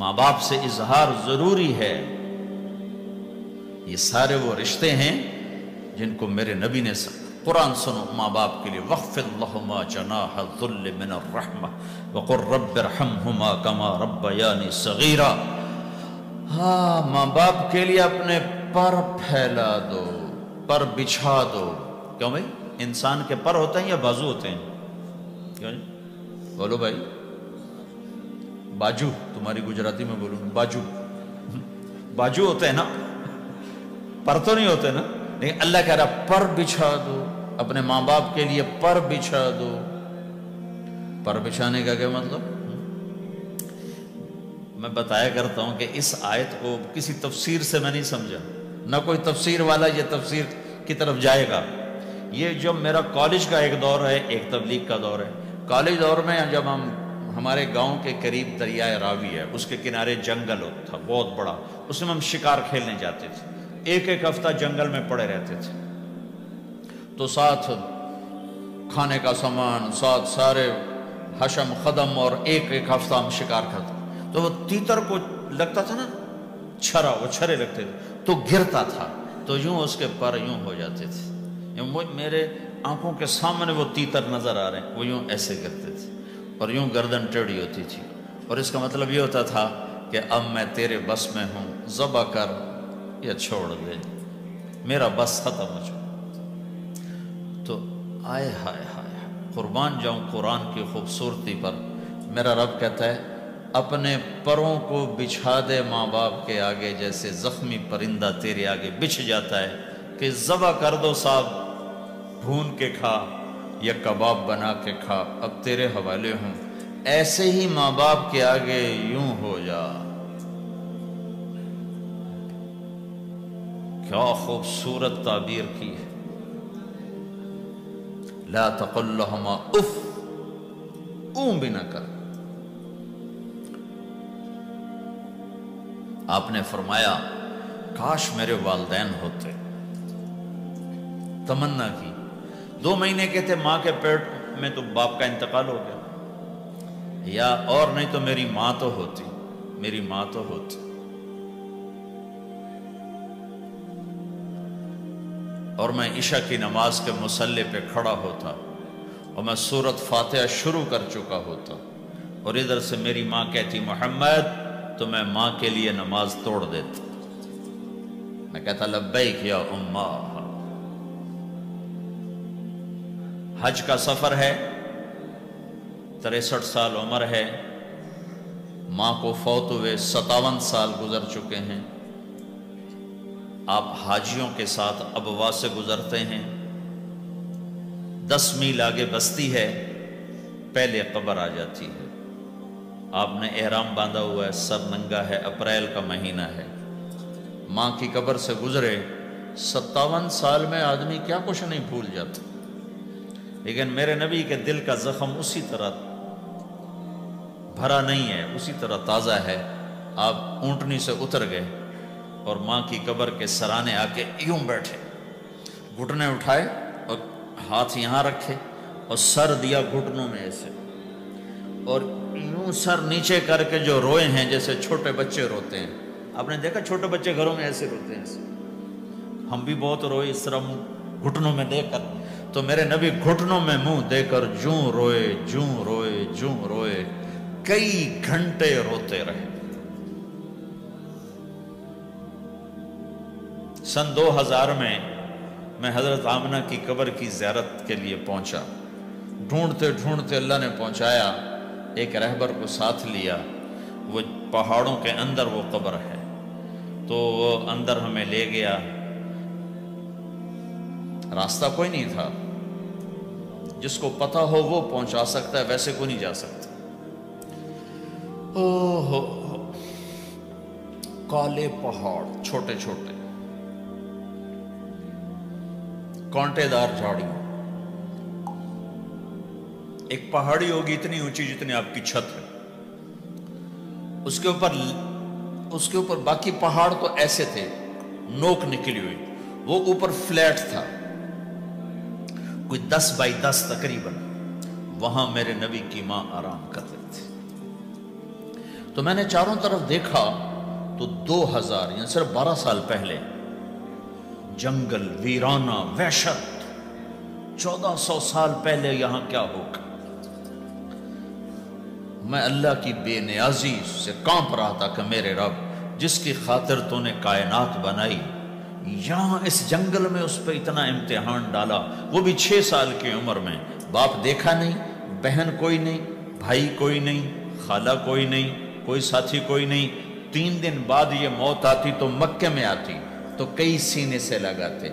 ماں باپ سے اظہار ضروری ہے۔ یہ سارے وہ رشتے ہیں جن کو میرے نبی نے قرآن سنو ماں باپ کے لیے، وَخْفِضْ لَهُمَا جَنَاحَ الذُّلِّ مِنَ الرَّحْمَةِ وَقُلْ رَبِّ ارْحَمْهُمَا كَمَا رَبَّيَانِي صَغِيرًا۔ ہاں، ماں باپ کے لیے اپنے پر پھیلا دو، پر بچھا دو۔ کیوں بھائی؟ انسان کے پر ہوتے ہیں یا بازو ہوتے ہیں؟ کیوں جی؟ بولو بھائی۔ باجو، تمہاری گجراتی میں بولوں باجو، باجو ہوتے ہیں نا، پر تو نہیں ہوتے نا۔ لیکن اللہ کہہ رہا پر بچھا دو، اپنے ماں باپ کے لیے پر بچھا دو۔ پر بچھانے کا کیا مطلب؟ میں بتایا کرتا ہوں کہ اس آیت کو کسی تفسیر سے میں نہیں سمجھا، نہ کوئی تفسیر والا یہ تفسیر کی طرف جائے گا۔ یہ جو میرا کالج کا ایک دور ہے، ایک تبلیغ کا دور ہے۔ کالج دور میں جب ہمارے گاؤں کے قریب دریائے راوی ہے، اس کے کنارے جنگل تھا بہت بڑا، اس میں ہم شکار کھیلنے جاتے تھے۔ ایک ایک ہفتہ جنگل میں پڑے رہتے تھے، تو ساتھ کھانے کا سامان، ساتھ سارے حشم خدم، اور ایک ایک ہفتہ ہم شکار کرتے۔ تو وہ تیتر کو لگتا تھا نا چھرا، وہ چھرے لگتے تھے تو گرتا تھا، تو یوں اس کے پر یوں ہو جاتے تھے۔ میرے آنکھوں کے سامنے وہ تیتر نظر آ رہے ہیں، وہ یوں ایسے کرتے تھے اور یوں گردن ٹیڑھی ہوتی تھی، اور اس کا مطلب یہ ہوتا تھا کہ اب میں تیرے بس میں ہوں، ذبح کر یا چھوڑ دے، میرا بس ختم ہو چکا۔ تو آئے ہائے ہائے، قربان جاؤں قرآن کی خوبصورتی پر۔ میرا رب کہتا ہے اپنے پروں کو بچھا دے ماں باپ کے آگے، جیسے زخمی پرندہ تیرے آگے بچھ جاتا ہے کہ ذبح کر دو صاحب، بھون کے کھا یا کباب بنا کے کھا، اب تیرے حوالے ہوں۔ ایسے ہی ماں باپ کے آگے یوں ہو جا۔ کیا خوبصورت تعبیر کی ہے۔ لا تقل لهما اف، اون بھی نہ کر۔ آپ نے فرمایا کاش میرے والدین ہوتے، تمنا کی۔ 2 مہینے کے تھے ماں کے پیٹ میں تو باپ کا انتقال ہو گیا، یا اور نہیں تو میری ماں تو ہوتی، میری ماں تو ہوتی۔ اور میں عشاء کی نماز کے مصلی پہ کھڑا ہوتا اور میں سورۃ فاتحہ شروع کر چکا ہوتا، اور ادھر سے میری ماں کہتی محمد، تو میں ماں کے لیے نماز توڑ دیتا۔ میں کہتا لبیک یا اماں۔ حج کا سفر ہے، 63 سال عمر ہے، ماں کو فوت ہوئے 57 سال گزر چکے ہیں۔ آپ حاجیوں کے ساتھ ابوا سے گزرتے ہیں، 10 میل آگے بستی ہے، پہلے قبر آ جاتی ہے۔ آپ نے احرام باندھا ہوا ہے، سر ننگا ہے، اپریل کا مہینہ ہے، ماں کی قبر سے گزرے۔ 57 سال میں آدمی کیا کچھ نہیں بھول جاتا، لیکن میرے نبی کے دل کا زخم اسی طرح بھرا نہیں ہے، اسی طرح تازہ ہے۔ آپ اونٹنی سے اتر گئے اور ماں کی قبر کے سرانے آ کے یوں بیٹھے، گھٹنے اٹھائے اور ہاتھ یہاں رکھے اور سر دیا گھٹنوں میں ایسے، اور یوں سر نیچے کر کے جو روئے ہیں جیسے چھوٹے بچے روتے ہیں۔ آپ نے دیکھا چھوٹے بچے گھروں میں ایسے روتے ہیں ایسے۔ ہم بھی بہت روئے اس طرح منہ گھٹنوں میں دے کر، تو میرے نبی گھٹنوں میں منہ دے کر جوں روئے جوں روئے جوں روئے، کئی گھنٹے روتے رہے۔ سن 2000 میں حضرت آمنہ کی قبر کی زیارت کے لیے پہنچا، ڈھونڈتے ڈھونڈتے اللہ نے پہنچایا، ایک رہبر کو ساتھ لیا، وہ پہاڑوں کے اندر وہ قبر ہے، تو وہ اندر ہمیں لے گیا۔ راستہ کوئی نہیں تھا، جس کو پتہ ہو وہ پہنچا سکتا ہے، ویسے کوئی نہیں جا سکتا۔ کالے پہاڑ چھوٹے چھوٹے، کانٹے دار جھاڑی، ایک پہاڑی ہوگی اتنی اونچی جتنی آپ کی چھت ہے، اس کے اوپر باقی پہاڑ تو ایسے تھے، نوک نکلی ہوئی، وہ اوپر فلیٹ تھا، کوئی 10 بائی 10 تقریباً۔ وہاں میرے نبی کی ماں آرام کر رہی تھی۔ تو میں نے چاروں طرف دیکھا تو 2000 یعنی صرف 12 سال پہلے جنگل ویرانہ وحشت، 1400 سال پہلے یہاں کیا ہوگا؟ میں اللہ کی بے نیازی سے کانپ رہا تھا کہ میرے رب جس کی خاطر تو نے کائنات بنائی، یہاں اس جنگل میں اس پہ اتنا امتحان ڈالا، وہ بھی 6 سال کی عمر میں۔ باپ دیکھا نہیں، بہن کوئی نہیں، بھائی کوئی نہیں، خالہ کوئی نہیں، کوئی ساتھی کوئی نہیں۔ 3 دن بعد یہ موت آتی تو مکے میں آتی تو کئی سینے سے لگاتے،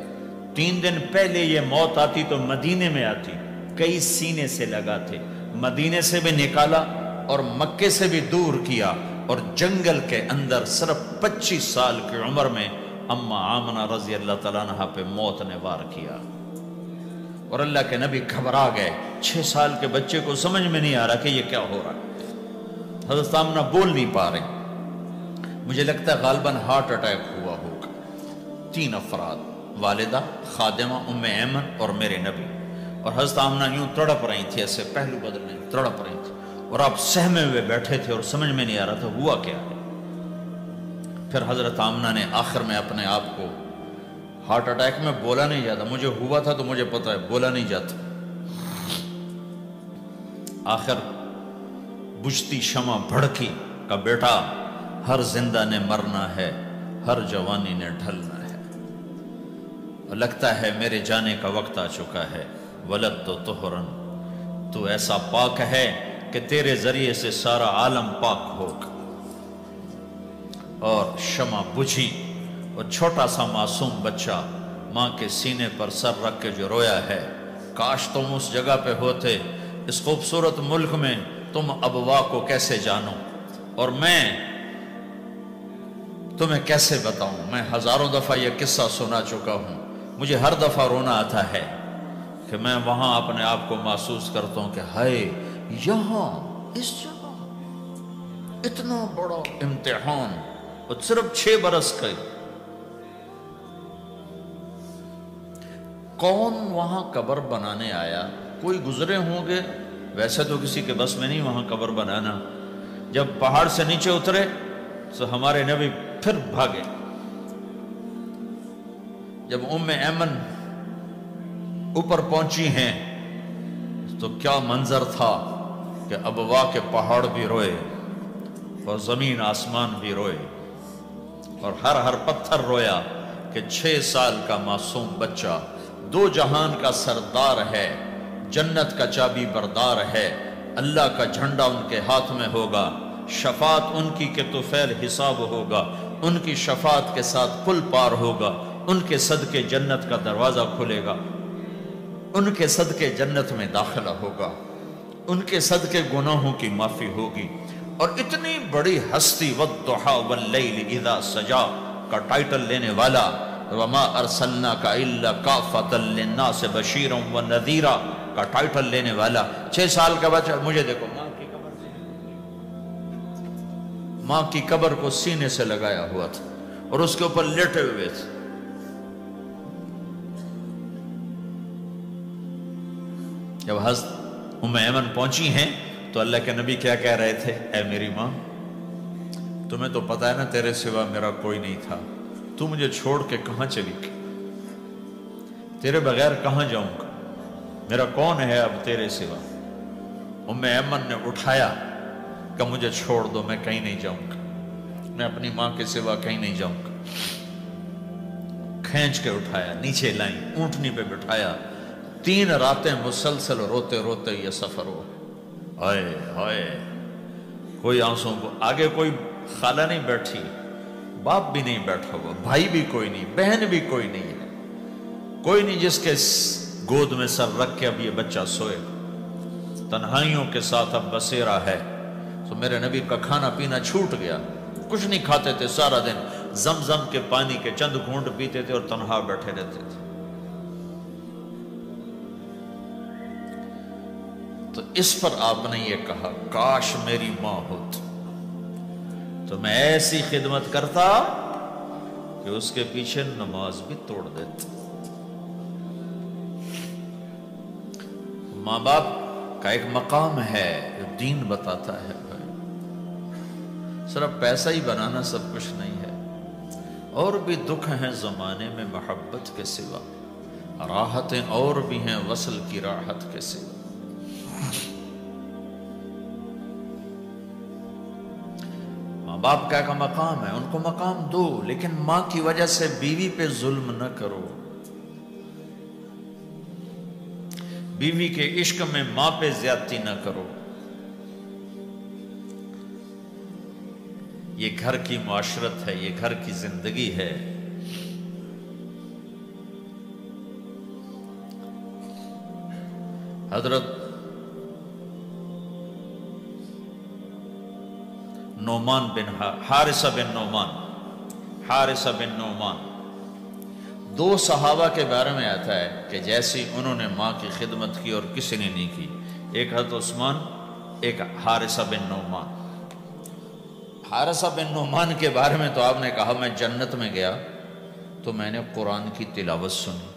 3 دن پہلے یہ موت آتی تو مدینے میں آتی، کئی سینے سے لگاتے، مدینے سے بھی نکالا اور مکے سے بھی دور کیا، اور جنگل کے اندر صرف 25 سال کی عمر میں اما آمنہ رضی اللہ تعالیٰ عنہ پہ موت نے وار کیا، اور اللہ کے نبی گھبرا گئے۔ 6 سال کے بچے کو سمجھ میں نہیں آ رہا کہ یہ کیا ہو رہا ہے۔ حضرت آمنہ بول نہیں پا رہے، مجھے لگتا ہے غالباً ہارٹ اٹیک ہوا ہوگا۔ 3 افراد، والدہ، خادمہ ام ایمن اور میرے نبی، اور حضرت آمنہ یوں تڑپ رہی تھی، ایسے پہلو بدلنے تڑپ رہی تھی، اور آپ سہمے ہوئے بیٹھے تھے اور سمجھ میں نہیں آ رہا تھا ہوا کیا ہے۔ پھر حضرت آمنہ نے آخر میں اپنے آپ کو، ہارٹ اٹیک میں بولا نہیں جاتا، مجھے ہوا تھا تو مجھے پتا ہے بولا نہیں جاتا، آخر بجھتی شمع بھڑکی کا بیٹا ہر زندہ نے مرنا ہے، ہر جوانی نے ڈھلنا ہے، اور لگتا ہے میرے جانے کا وقت آ چکا ہے۔ ولد تو طہرن، تو ایسا پاک ہے کہ تیرے ذریعے سے سارا عالم پاک ہوگا۔ اور شمع بجھی، اور چھوٹا سا معصوم بچہ ماں کے سینے پر سر رکھ کے جو رویا ہے، کاش تم اس جگہ پہ ہوتے، اس خوبصورت ملک میں، تم ابوا کو کیسے جانو، اور میں تمہیں کیسے بتاؤں۔ میں ہزاروں دفعہ یہ قصہ سنا چکا ہوں، مجھے ہر دفعہ رونا آتا ہے کہ میں وہاں اپنے آپ کو محسوس کرتا ہوں کہ ہائے، یہاں اس جگہ اتنا بڑا امتحان، اور صرف 6 برس کا، کون وہاں قبر بنانے آیا؟ کوئی گزرے ہوں گے، ویسے تو کسی کے بس میں نہیں وہاں قبر بنانا۔ جب پہاڑ سے نیچے اترے تو ہمارے نبی پھر بھاگے۔ جب ام ایمن اوپر پہنچی ہیں تو کیا منظر تھا کہ ابوا کے پہاڑ بھی روئے اور زمین آسمان بھی روئے، اور ہر پتھر رویا کہ 6 سال کا معصوم بچہ 2 جہان کا سردار ہے، جنت کا چابی بردار ہے، اللہ کا جھنڈا ان کے ہاتھ میں ہوگا، شفاعت ان کی کہ طفیل حساب ہوگا، ان کی شفاعت کے ساتھ پل پار ہوگا، ان کے صدقے جنت کا دروازہ کھلے گا، ان کے صدقے جنت میں داخلہ ہوگا، ان کے صدقے گناہوں کی معافی ہوگی۔ اور اتنی بڑی ہستی والضحیٰ واللیل اذا سجا کا ٹائٹل لینے والا، وما ارسلناک الا کافۃ للناس بشیرا ونذیرا کا ٹائٹل لینے والا 6 سال کا بچہ، مجھے دیکھو ماں کی قبر کو سینے سے لگایا ہوا تھا اور اس کے اوپر لیٹے ہوئے تھے۔ جب حضرت ام ایمن پہنچی ہیں تو اللہ کے نبی کیا کہہ رہے تھے؟ اے میری ماں، تمہیں تو پتا ہے نا تیرے سوا میرا کوئی نہیں تھا، تو مجھے چھوڑ کے کہاں چلی گئی، تیرے بغیر کہاں جاؤں گا، میرا کون ہے اب تیرے سوا؟ ام ایمن نے اٹھایا کہ مجھے چھوڑ دو، میں کہیں نہیں جاؤں گا، میں اپنی ماں کے سوا کہیں نہیں جاؤں گا۔ کھینچ کے اٹھایا، نیچے لائیں، اونٹنی پہ بٹھایا، 3 راتیں مسلسل روتے روتے یہ سفر ہو۔ ہائے ہائے، کوئی آنسوں کو، آگے کوئی خالہ نہیں بیٹھی، باپ بھی نہیں بیٹھا ہوا، بھائی بھی کوئی نہیں، بہن بھی کوئی نہیں ہے، کوئی نہیں جس کے گود میں سر رکھ کے اب یہ بچہ سوئے، تنہائیوں کے ساتھ اب بسیرا ہے۔ تو میرے نبی کا کھانا پینا چھوٹ گیا، کچھ نہیں کھاتے تھے سارا دن، زمزم کے پانی کے چند گھونٹ پیتے تھے اور تنہا بیٹھے رہتے تھے۔ تو اس پر آپ نے یہ کہا کاش میری ماں ہوتی تو میں ایسی خدمت کرتا کہ اس کے پیچھے نماز بھی توڑ دیتا۔ ماں باپ کا ایک مقام ہے جو دین بتاتا ہے بھائی، صرف پیسہ ہی بنانا سب کچھ نہیں ہے، اور بھی دکھ ہیں زمانے میں محبت کے سوا، راحتیں اور بھی ہیں وصل کی راحت کے سوا۔ ماں باپ کا مقام ہے، ان کو مقام دو، لیکن ماں کی وجہ سے بیوی پہ ظلم نہ کرو، بیوی کے عشق میں ماں پہ زیادتی نہ کرو۔ یہ گھر کی معاشرت ہے، یہ گھر کی زندگی ہے۔ حضرت نعمان بن حارثہ بن نعمان، دو صحابہ کے بارے میں آتا ہے کہ جیسی انہوں نے ماں کی خدمت کی اور کسی نے نہیں کی، ایک حضرت عثمان، ایک حارثہ بن نعمان۔ حارثہ بن نعمان کے بارے میں تو آپ نے کہا میں جنت میں گیا تو میں نے قرآن کی تلاوت سنی،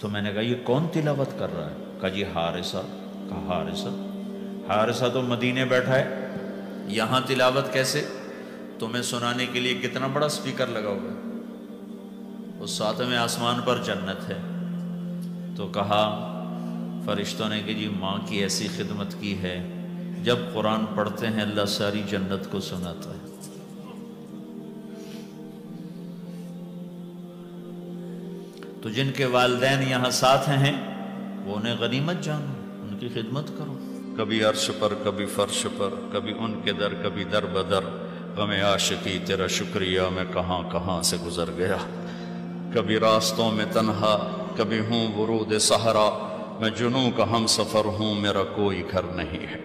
تو میں نے کہا یہ کون تلاوت کر رہا ہے؟ کہا جی حارثہ۔ کہا حارثہ تو مدینے بیٹھا ہے، یہاں تلاوت کیسے؟ تمہیں سنانے کے لیے کتنا بڑا سپیکر لگا ہوا ہے، اس ساتویں آسمان پر جنت ہے۔ تو کہا فرشتوں نے کہ جی ماں کی ایسی خدمت کی ہے، جب قرآن پڑھتے ہیں اللہ ساری جنت کو سناتا ہے۔ تو جن کے والدین یہاں ساتھ ہیں وہ انہیں غنیمت جانو، ان کی خدمت کرو، کبھی عرش پر کبھی فرش پر، کبھی ان کے در کبھی در بدر، غم عاشقی تیرا شکریہ میں کہاں کہاں سے گزر گیا، کبھی راستوں میں تنہا کبھی ہوں ورود صحرا، میں جنوں کا ہم سفر ہوں میرا کوئی گھر نہیں ہے۔